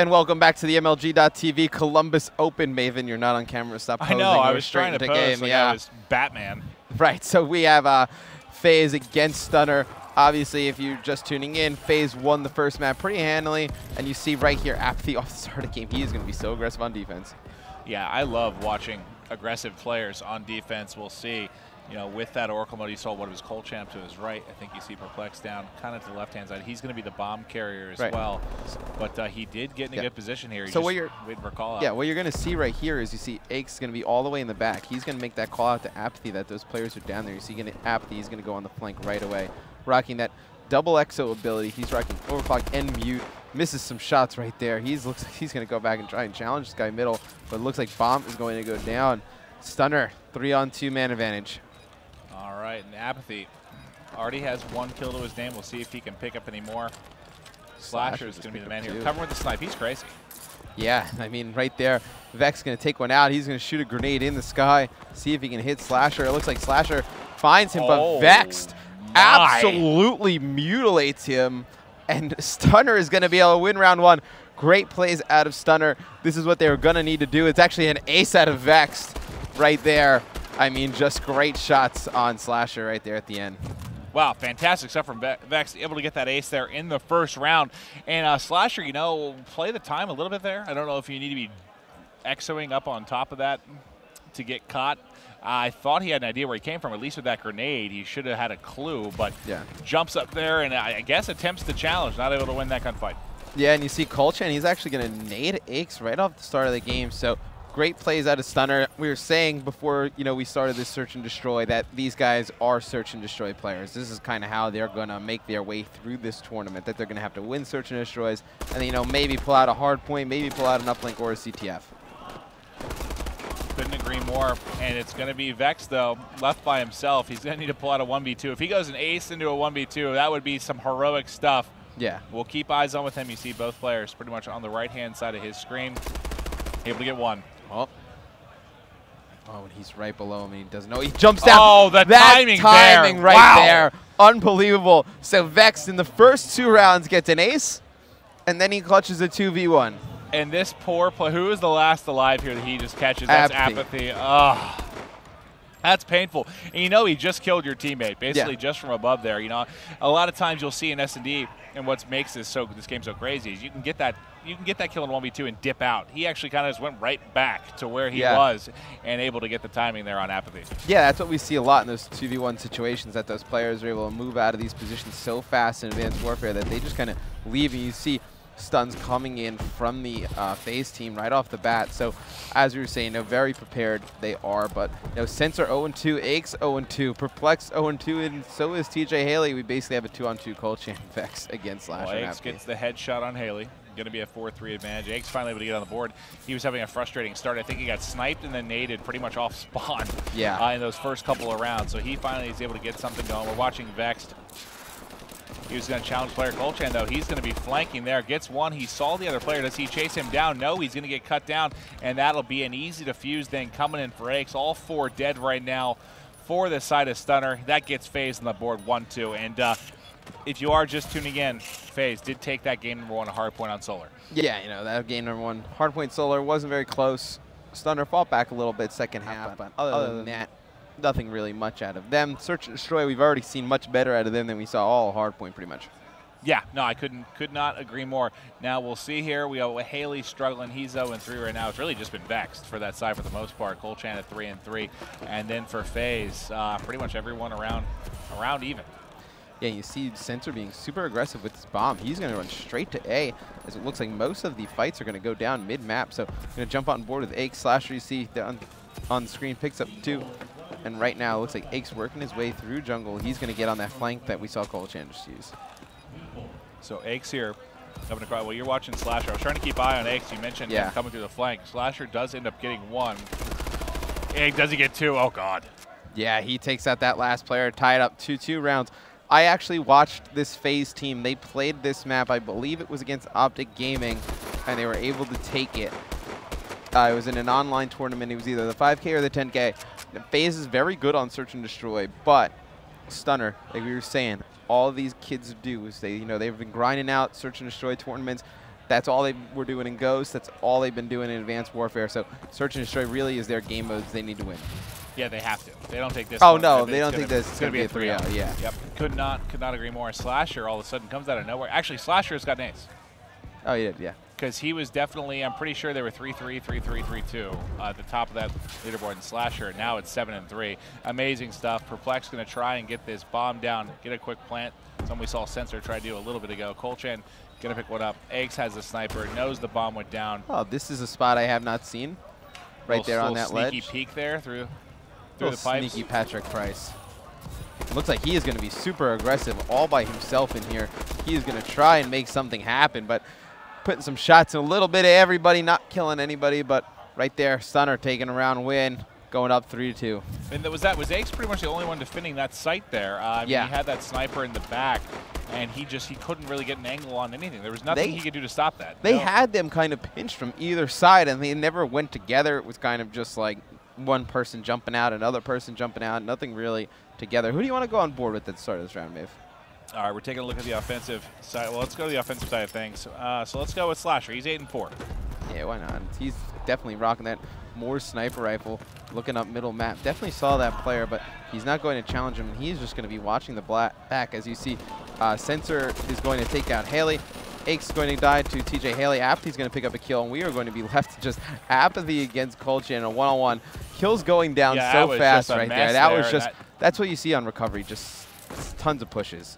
And welcome back to the MLG.TV Columbus Open. Maven, you're not on camera. Stop posing. I know. I We're was straight trying to into pose game. like Yeah. I was Batman. Right. So we have FaZe against Stunner. Obviously, if you're just tuning in, FaZe won the first map pretty handily. And you see right here, Apathy off the start of the game, he is going to be so aggressive on defense. Yeah, I love watching aggressive players on defense. We'll see. You know, with that Oracle mode, you saw what was Cold Champ to his right. I think you see Perplex down kind of to the left-hand side. He's going to be the bomb carrier as well. But he did get in a good position here. He So just what you're waiting for a call out. Yeah, what you're going to see right here is you see Aches going to be all the way in the back. He's going to make that call out to Apathy that those players are down there. You see Apathy, he's going to go on the flank right away, rocking that double exo ability. He's rocking overclock and mute. Misses some shots right there. Looks like he's going to go back and try and challenge this guy middle, but it looks like Bomb is going to go down. Stunner, 3-on-2 man advantage. All right, and Apathy already has 1 kill to his name. We'll see if he can pick up any more. Slasher is going to be the man here. Covering with the snipe. He's crazy. Yeah, I mean, right there, Vex going to take one out. He's going to shoot a grenade in the sky, see if he can hit Slasher. It looks like Slasher finds him, but Vex absolutely mutilates him. And Stunner is going to be able to win round 1. Great plays out of Stunner. This is what they were going to need to do. It's actually an ace out of Vex right there. I mean, just great shots on Slasher right there at the end. Wow, fantastic stuff from Vex, able to get that ace there in the first round. And Slasher, you know, play the time a little bit there. I don't know if you need to be exoing up on top of that to get caught. I thought he had an idea where he came from, at least with that grenade. He should have had a clue, but jumps up there and I guess attempts the challenge, not able to win that gunfight. Yeah, and you see Colchan, he's actually going to nade Aches right off the start of the game. So great plays out of Stunner. We were saying before, you know, we started this search and destroy that these guys are search and destroy players. This is kind of how they're going to make their way through this tournament, that they're going to have to win search and destroys and then, you know, maybe pull out a hard point, maybe pull out an uplink or a CTF. Couldn't agree more, and it's going to be Vex, though, left by himself. He's going to need to pull out a 1v2. If he goes an ace into a 1v2, that would be some heroic stuff. Yeah. We'll keep eyes on with him. You see both players pretty much on the right-hand side of his screen. Able to get one. Oh, and he's right below him, and he doesn't know. He jumps down. Oh, the timing there. Right there. Unbelievable. So Vex in the first 2 rounds gets an ace, and then he clutches a 2v1. And this poor player, who is the last alive here that he just catches? That's Apathy. Oh, that's painful. And you know he just killed your teammate, basically just from above there. You know, a lot of times you'll see in S&D, and what makes this game so crazy is you can get that kill in 1v2 and dip out. He actually kind of just went right back to where he was and able to get the timing there on Apathy. Yeah, that's what we see a lot in those 2v1 situations, that those players are able to move out of these positions so fast in Advanced Warfare that they just kind of leave, and you see stuns coming in from the FaZe team right off the bat. So as we were saying, very prepared they are, but Sensor 0-2, Aches 0-2, Perplex 0-2, and so is TJ Haley. We basically have a 2-on-2 Colchan Vex against Slasher. Well, Aches gets the headshot on Haley. Going to be a 4-3 advantage. Aches finally able to get on the board. He was having a frustrating start. I think he got sniped and then naded pretty much off spawn in those first couple of rounds. So he finally is able to get something going. We're watching Vex. He was going to challenge player Colchan, though. He's going to be flanking there. Gets one. He saw the other player. Does he chase him down? No, he's going to get cut down, and that'll be an easy defuse then coming in for Aches. All 4 dead right now for the side of Stunner. That gets FaZe on the board 1-2. And if you are just tuning in, FaZe did take that game number 1 a hard point on Solar. Yeah, that game number 1 hard point Solar wasn't very close. Stunner fought back a little bit second half, but other than that, nothing really much out of them. Search and Destroy, we've already seen much better out of them than we saw all hardpoint pretty much. Yeah, no, I could not agree more. Now we'll see here. We have Haley struggling. He's 0-3 right now. It's really just been Vexed for that side for the most part. Colchan at 3-3, and then for FaZe, pretty much everyone around even. Yeah, you see Sensor being super aggressive with his bomb. He's going to run straight to A, as it looks like most of the fights are going to go down mid-map. So going to jump on board with Aches. Slasher, you see on the screen, picks up 2. And right now, it looks like Aches working his way through jungle. He's going to get on that flank that we saw Colchan just use. So Aches here coming across. Well, you're watching Slasher. I was trying to keep eye on Aches. You mentioned him coming through the flank. Slasher does end up getting 1. Does he get 2? Oh, God. Yeah, he takes out that last player, tied up 2-2 rounds. I actually watched this FaZe team. They played this map, I believe it was against Optic Gaming, and they were able to take it. It was in an online tournament. It was either the 5K or the 10K. FaZe is very good on Search and Destroy, but Stunner, like we were saying, all these kids do is they've been grinding out Search and Destroy tournaments. That's all they were doing in Ghost. That's all they've been doing in Advanced Warfare. So Search and Destroy really is their game modes they need to win. Yeah, they have to. They don't take this. Oh, no, they don't think this is going to be a 3-0. Yeah. Yep. Could not agree more. Slasher all of a sudden comes out of nowhere. Actually, Slasher's got an ace. Oh, he did, yeah. Because he was definitely, I'm pretty sure they were 3-3, 3-3, 3-2 at the top of that leaderboard in Slasher. Now it's 7-3. Amazing stuff. Perplex going to try and get this bomb down, get a quick plant. Something we saw Sensor try to do a little bit ago. Colchan going to pick one up. Eggs has the sniper, knows the bomb went down. Oh, this is a spot I have not seen. Right there on that ledge. Sneaky peek there through the pipes. Sneaky Patrick Price. Looks like he is going to be super aggressive all by himself in here. He is going to try and make something happen, but putting some shots in a little bit of everybody, not killing anybody, but right there, Stunner taking a round win, going up 3-2. And was Eggs pretty much the only one defending that site there? I mean, he had that sniper in the back, and he couldn't really get an angle on anything. There was nothing he could do to stop that. They had them kind of pinched from either side, and they never went together. It was kind of just like one person jumping out, another person jumping out, nothing really together. Who do you want to go on board with at the start of this round, Maeve? All right, we're taking a look at the offensive side. Well, let's go to the offensive side of things. So let's go with Slasher. He's 8-4. Yeah, why not? He's definitely rocking that Moore sniper rifle, looking up middle map. Definitely saw that player, but he's not going to challenge him. He's just going to be watching the back. As you see, Sensor is going to take out Haley. Ake's going to die to TJ Haley. Apathy's going to pick up a kill, and we are going to be left just Apathy against Colchan, a one-on-one. Kills going down so fast right there. That was just, that's what you see on recovery, just tons of pushes.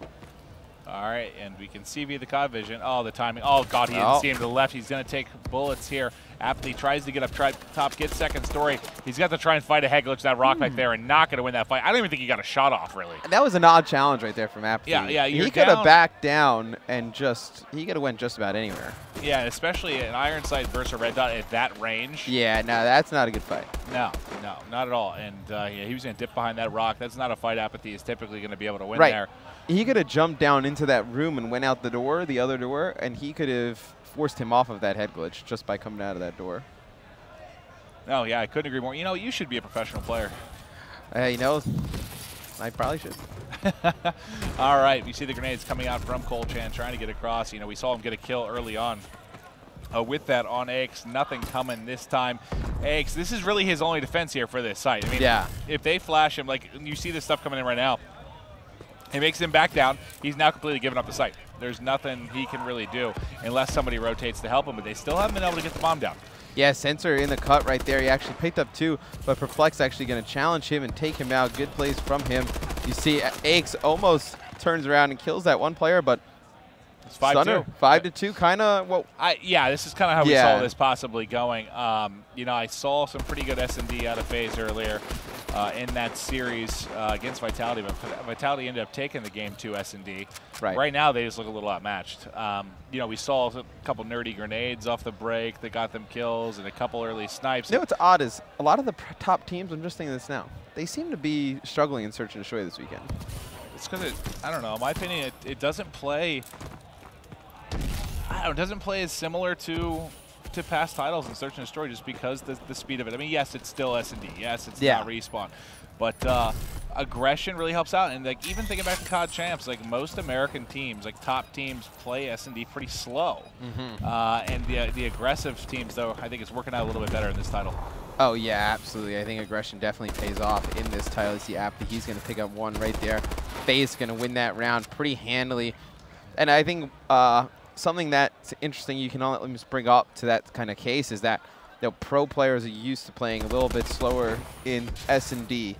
All right, and we can see via the COD vision. Oh, the timing. Oh, God, he didn't see him to the left. He's going to take bullets here. Apathy tries to get up top, gets second story. He's got to try and fight a head glitch that rock back there and not going to win that fight. I don't even think he got a shot off, really. That was an odd challenge right there from Apathy. Yeah, he could have backed down and he could have went just about anywhere. Yeah, especially an Iron Sight versus a Red Dot at that range. Yeah, no, that's not a good fight. No, not at all. And yeah, he was going to dip behind that rock. That's not a fight Apathy is typically going to be able to win there. He could have jumped down into that room and went out the other door, and he could have forced him off of that head glitch just by coming out of that door. No, yeah, I couldn't agree more. You know, you should be a professional player. You know, I probably should. All right, we see the grenades coming out from Colchan, trying to get across. You know, we saw him get a kill early on. With that on Aix, nothing coming this time. Aix, this is really his only defense here for this site. I mean, if they flash him, like you see this stuff coming in right now, it makes him back down. He's now completely given up the site. There's nothing he can really do unless somebody rotates to help him, but they still haven't been able to get the bomb down. Yeah, Sensor in the cut right there. He actually picked up 2, but Perplex actually going to challenge him and take him out. Good plays from him. You see Aix almost turns around and kills that one player, but it's 5-2. 5-2, kind of. Yeah, this is kind of how we saw this possibly going. You know, I saw some pretty good S&D out of FaZe earlier in that series against Vitality, but Vitality ended up taking the game to S&D. Right now, they just look a little outmatched. You know, we saw a couple nerdy grenades off the break that got them kills and a couple early snipes. You know what's odd is a lot of the top teams, I'm just thinking this now, they seem to be struggling in Search and Destroy this weekend. It's because I don't know, in my opinion, it doesn't play. I don't know, it doesn't play as similar to past titles in Search and Destroy just because the speed of it. I mean, yes, it's still S&D. Yes, it's not Respawn. But aggression really helps out. And like even thinking back to COD Champs, like most American teams, like top teams, play S&D pretty slow. And the aggressive teams, though, I think it's working out a little bit better in this title. Oh, yeah, absolutely. I think aggression definitely pays off in this title. You see Apathy, he's going to pick up 1 right there. FaZe going to win that round pretty handily. And I think something that's interesting you can let me just bring up to that kind of case is that pro players are used to playing a little bit slower in S&D.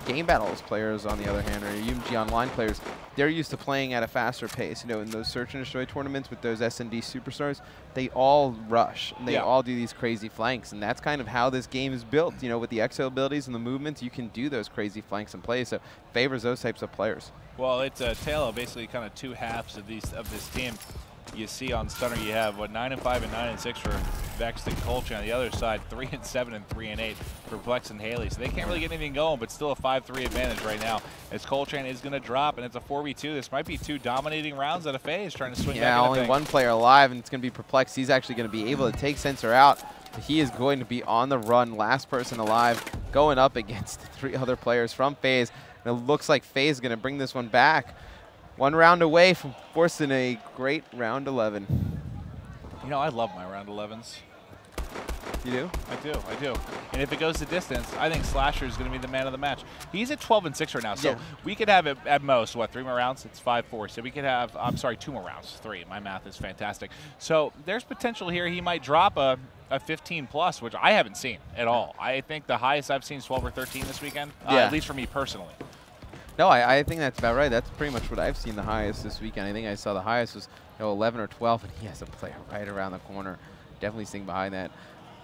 Game Battles players, on the other hand, or UMG Online players, they're used to playing at a faster pace. You know, in those Search and Destroy tournaments with those S&D superstars, they all rush, and they all do these crazy flanks, and that's kind of how this game is built. You know, with the exo abilities and the movements, you can do those crazy flanks and plays, so it favors those types of players. Well, it's a tale of basically kind of 2 halves of this team. You see on Stunner, you have 9-5 and 9-6 for Vex and Colchan. On the other side, 3-7 and 3-8 for Plex and Haley. So they can't really get anything going, but still a 5-3 advantage right now. As Colchan is going to drop, and it's a 4v2. This might be 2 dominating rounds out of FaZe trying to swing back. Yeah, only 1 player alive, and it's going to be Perplex. He's actually going to be able to take Sensor out. He is going to be on the run, last person alive, going up against 3 other players from FaZe. And it looks like FaZe is going to bring this one back. 1 round away from forcing a great round 11. You know, I love my round 11s. You do? I do. And if it goes the distance, I think Slasher is going to be the man of the match. He's at 12-6 right now, so we could have at most, what, 3 more rounds? It's 5-4. So we could have, I'm sorry, 2 more rounds. 3. My math is fantastic. So there's potential here. He might drop a 15+, which I haven't seen at all. I think the highest I've seen is 12 or 13 this weekend, at least for me personally. No, I think that's about right. That's pretty much what I've seen the highest this weekend. I think I saw the highest was 11 or 12, and he has a player right around the corner. Definitely sitting behind that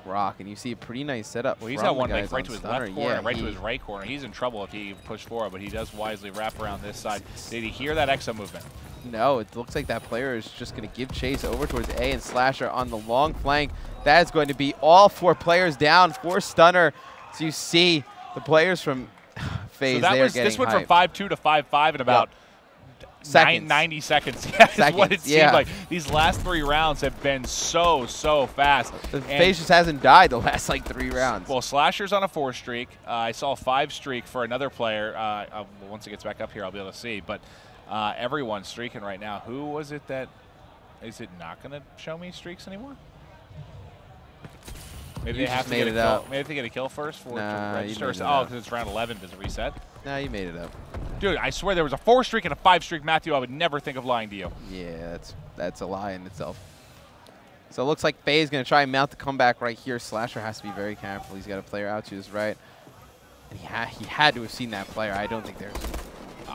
rock, and you see a pretty nice setup. Well, he's got one right to his left corner, right to his right corner. He's in trouble if he pushed forward, but he does wisely wrap around this side. Did he hear that Exo movement? No, it looks like that player is just going to give chase over towards A, and Slasher on the long flank. That is going to be all 4 players down for Stunner. So you see the players from FaZe, so this went from 5-2 to 5-5 in about 90 seconds. Yeah, is what it seemed like. These last 3 rounds have been so fast. FaZe just hasn't died the last like 3 rounds. Well, Slasher's on a 4 streak. I saw a 5 streak for another player. Once it gets back up here, I'll be able to see. But everyone's streaking right now. Who was it that is it not going to show me streaks anymore? Maybe they have to get a kill. Maybe they get a kill first for to register. Oh, because it's round 11. Does it reset? No, you made it up. Dude, I swear there was a 4 streak and a 5 streak, Matthew. I would never think of lying to you. Yeah, that's a lie in itself. So it looks like FaZe is going to try and mount the comeback right here. Slasher has to be very careful. He's got a player out to his right. And he had to have seen that player. I don't think there's...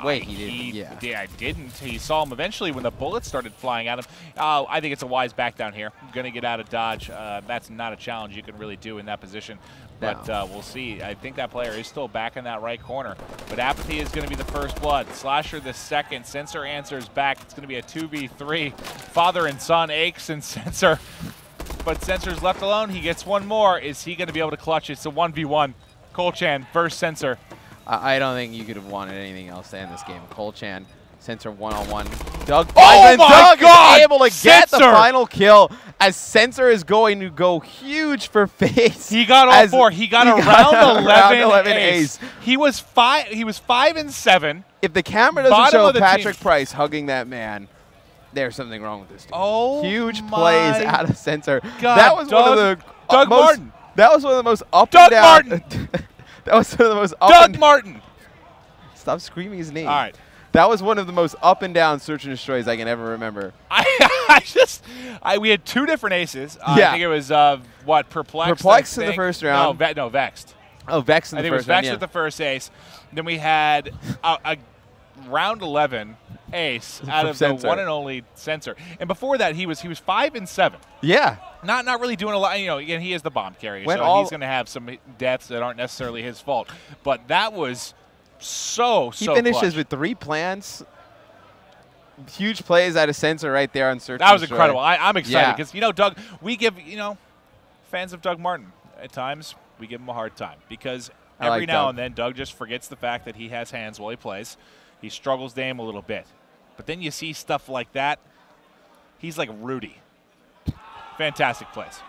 Wait, he didn't. Yeah, I didn't. He saw him eventually when the bullets started flying at him. I think it's a wise back down here. Going to get out of dodge. That's not a challenge you can really do in that position. But we'll see. I think that player is still back in that right corner. But Apathy is going to be the first blood. Slasher the second. Sensor answers back. It's going to be a 2v3. Father and son, Aches and Sensor. But Sensor's left alone. He gets one more. Is he going to be able to clutch it? It's a 1v1. Colchan versus Sensor. I don't think you could have wanted anything else to end this game. Colchan, Sensor one-on-one. Doug, Doug is able to get the final kill as Sensor is going to go huge for FaZe. He got all 4. He got a round 11 ace. He was 5 and 7. If the camera doesn't show Patrick Price hugging that man, there's something wrong with this team. Oh, huge plays out of Sensor. God, that was one of the Doug Martin. That was one of the most up Doug and down. Martin. That was one of the most up Doug Martin. Stop screaming his name. All right. That was one of the most up and down search and destroys I can ever remember. We had 2 different aces. Yeah. I think it was what, Perplexed. Perplexed in the first round. No, Vexed. Oh, Vexed in the first round. I think it was Vexed with the first ace. Then we had a round 11 ace out of the one and only Sensor. And before that, he was 5 and 7. Yeah. Not really doing a lot. You know, again, he is the bomb carrier, so he's going to have some deaths that aren't necessarily his fault. But that was so He finishes clutch. with 3 plants. Huge plays out of Sensor right there on search. That was incredible. I'm excited because, you know, Doug, we give, fans of Doug Martin, at times, we give him a hard time because every now and then Doug just forgets the fact that he has hands while he plays. He struggles to aim a little bit. But then you see stuff like that, he's like Rudy. Fantastic plays.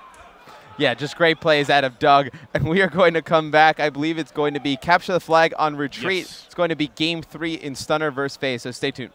Yeah, just great plays out of Doug. And we are going to come back. I believe it's going to be capture the flag on retreat. Yes. It's going to be game 3 in Stunner versus FaZe, so stay tuned.